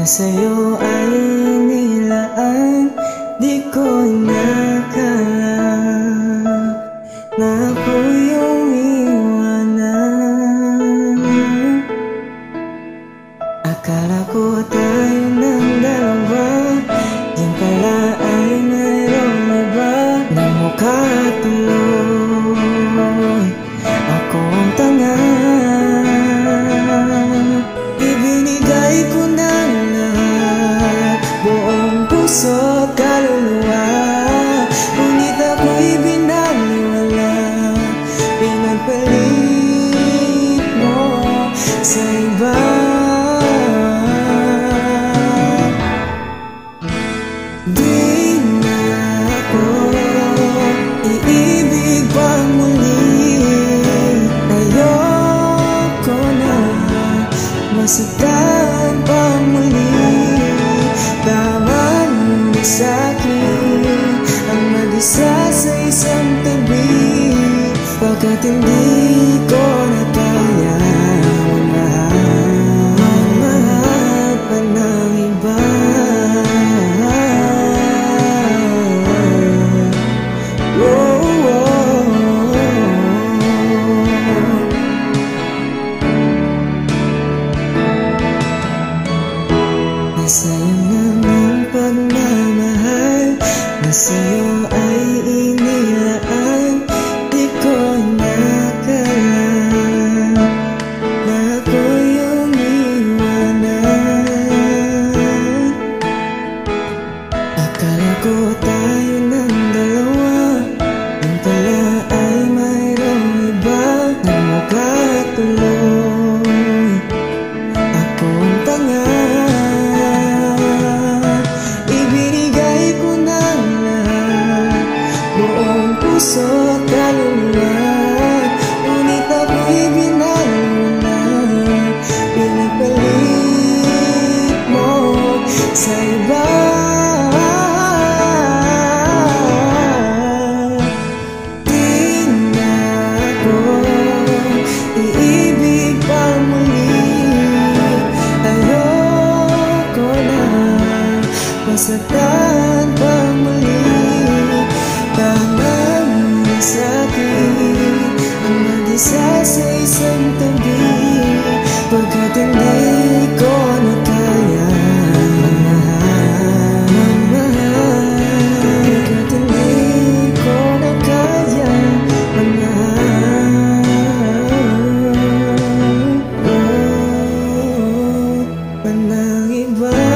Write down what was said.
na sa'yo ay nilaan. Di ko inakala na ako yung iwanan. Akala ko tayo ng dalawa, yan pala ay mayroong iba na mukha tuloy. Ako ang tanga, ibinigay ko na lahat, buong puso at kaluluwa. Ngunit ako'y binaliwala, pinagpalit mo sa iba. Di na ako iibig pang muli, ayoko na masaktan pang muli. Tama na sa'kin ang mag-isa sa isang tabi, pagkat hindi ko na kaya mamahal pa ng iba. Nasayang naman pagmamahal na sa'yo ay inilaan. Di ko nakala na ako yung iwanan. Akala ko tayo ng dalawa, yung pala ay mayroong iba na mukha tuloy. Ako ang tanga, puso at kaluluwa. Ngunit ako'y binaliwala, pinagpalit mo sa iba. Di na ako iibig pa muli, ayoko na masaktan pa muli. Tama sa'kin ang mag-isa sa isang tabi, pagkat hindi ko na kaya mamahal, pagkat hindi ko na kaya mamahal pa ng iba.